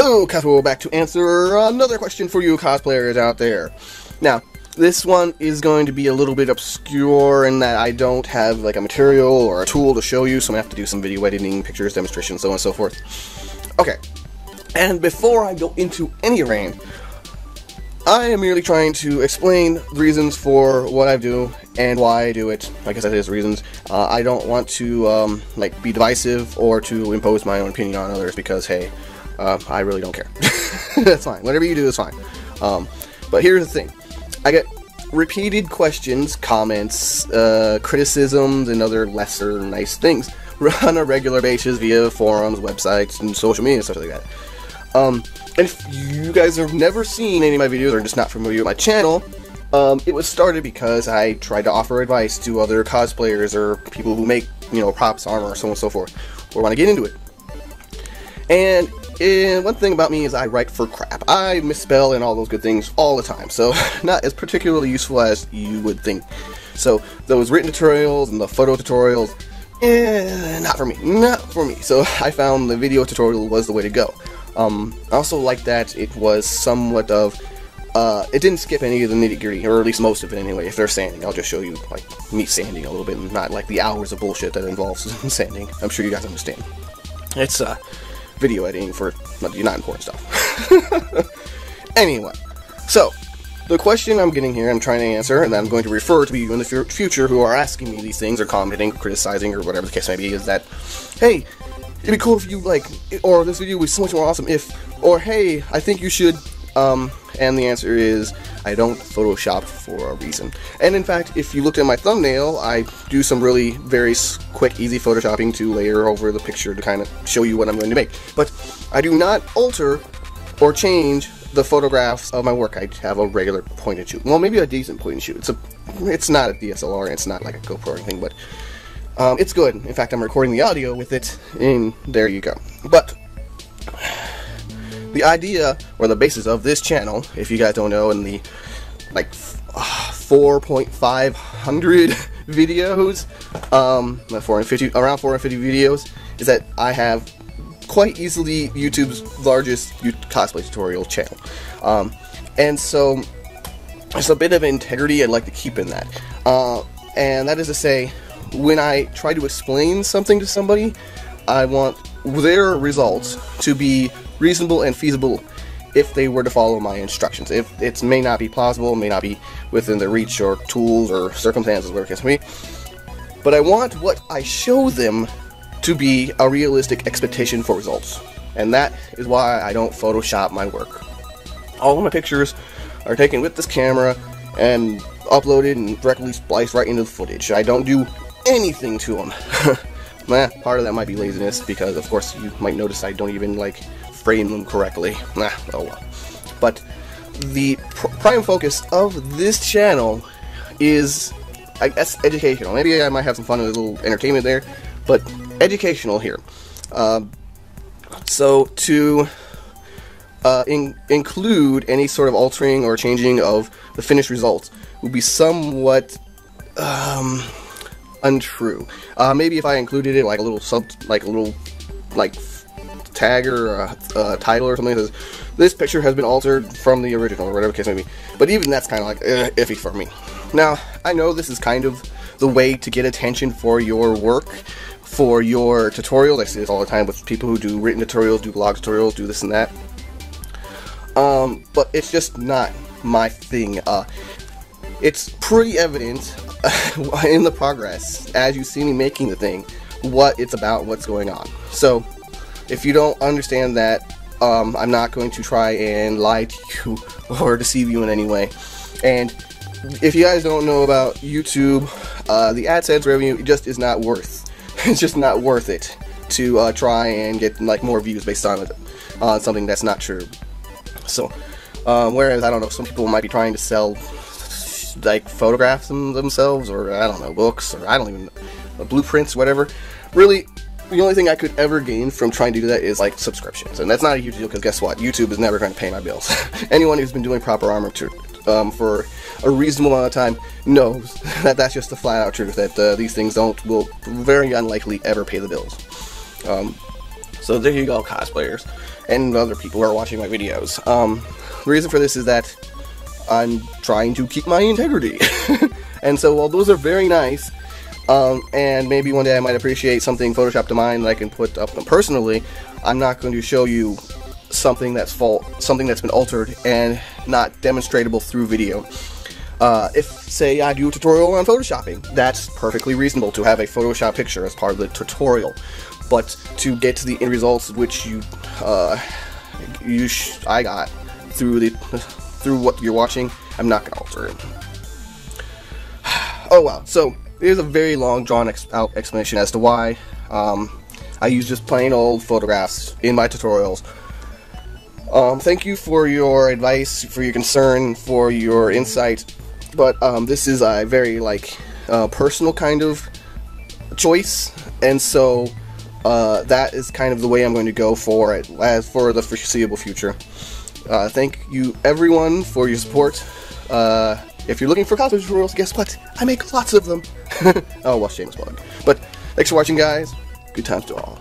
Hello, Cosplay, back to answer another question for you cosplayers out there. Now, this one is going to be a little bit obscure in that I don't have like a material or a tool to show you, so I'm going to have to do some video editing, pictures, demonstrations, so on and so forth. Okay, and before I go into any rant, I am merely trying to explain the reasons for what I do and why I do it. Like I said, there's reasons. I don't want to like be divisive or to impose my own opinion on others because, hey, I really don't care. That's fine. Whatever you do is fine. But here's the thing. I get repeated questions, comments, criticisms, and other lesser nice things on a regular basis via forums, websites, and social media and stuff like that. And if you guys have never seen any of my videos or just not familiar with my channel, it was started because I tried to offer advice to other cosplayers or people who make, you know, props, armor, so on and so forth, or want to get into it. And one thing about me is I write for crap. I misspell and all those good things all the time, so not as particularly useful as you would think. So those written tutorials and the photo tutorials, not for me, not for me. So I found the video tutorial was the way to go. I also like that it was somewhat of, it didn't skip any of the nitty-gritty, or at least most of it anyway. If they're sanding, I'll just show you, like, me sanding a little bit, and not, like, the hours of bullshit that involves sanding. I'm sure you guys understand. It's, video editing for not important stuff. Anyway, so, the question I'm getting here, I'm trying to answer, and I'm going to refer to you in the future who are asking me these things, or commenting, or criticizing, or whatever the case may be, is that, hey, it'd be cool if you, like, or this video would be so much more awesome if, or hey, I think you should, and the answer is, I don't Photoshop for a reason. And in fact, if you looked at my thumbnail, I do some really very quick, easy Photoshopping to layer over the picture to kind of show you what I'm going to make. But I do not alter or change the photographs of my work. I have a regular point and shoot. Well, maybe a decent point and shoot. It's not a DSLR, it's not like a GoPro or anything, but it's good. In fact, I'm recording the audio with it, and there you go. But the idea, or the basis of this channel, if you guys don't know, in the, like, 4,500 videos, around 450 videos, is that I have quite easily YouTube's largest cosplay tutorial channel. And so, there's a bit of integrity I'd like to keep in that. And that is to say, when I try to explain something to somebody, I want their results to be reasonable and feasible if they were to follow my instructions. If it may not be plausible, may not be within their reach or tools or circumstances, whatever it may be, but I want what I show them to be a realistic expectation for results. And that is why I don't Photoshop my work. All of my pictures are taken with this camera and uploaded and directly spliced right into the footage. I don't do anything to them. Part of that might be laziness, because of course you might notice I don't even, like, frame them correctly. Oh well. But the prime focus of this channel is, I guess, educational. Maybe I might have some fun with a little entertainment there, but educational here. So to include any sort of altering or changing of the finished results would be somewhat untrue. Maybe if I included it like a little tag or a title or something that says, this picture has been altered from the original, or whatever the case may be. But even that's kind of like iffy for me. Now, I know this is kind of the way to get attention for your work, for your tutorials. I see this all the time with people who do written tutorials, do blog tutorials, do this and that. But it's just not my thing. It's pretty evident in the progress, as you see me making the thing, what it's about, what's going on. So, if you don't understand that, I'm not going to try and lie to you or deceive you in any way. And if you guys don't know about YouTube, the AdSense revenue just is not worth. It's just not worth it to try and get, like, more views based on something that's not true. So, whereas, I don't know, some people might be trying to sell, like, photographs themselves, or I don't know, books, or I don't even know, blueprints, whatever. Really, the only thing I could ever gain from trying to do that is, like, subscriptions, and that's not a huge deal, because guess what? YouTube is never going to pay my bills. Anyone who's been doing proper armor for a reasonable amount of time knows that that's just the flat-out truth, that these things will very unlikely ever pay the bills. So there you go, cosplayers. and other people who are watching my videos. The reason for this is that I'm trying to keep my integrity. And so while those are very nice, and maybe one day I might appreciate something photoshopped to mine that I can put up personally, I'm not going to show you something that's something that's been altered and not demonstratable through video. If, say, I do a tutorial on photoshopping, that's perfectly reasonable to have a Photoshop picture as part of the tutorial. But to get to the end results which I got through what you're watching, I'm not gonna alter it. Oh well, so here's a very long drawn out explanation as to why I use just plain old photographs in my tutorials. Thank you for your advice, for your concern, for your insight, but this is a very personal kind of choice, and so that is kind of the way I'm going to go for it as for the foreseeable future. Thank you everyone for your support. If you're looking for cosplay tutorials, guess what? I make lots of them. Oh, well, shameless plug. But thanks for watching, guys. Good times to all.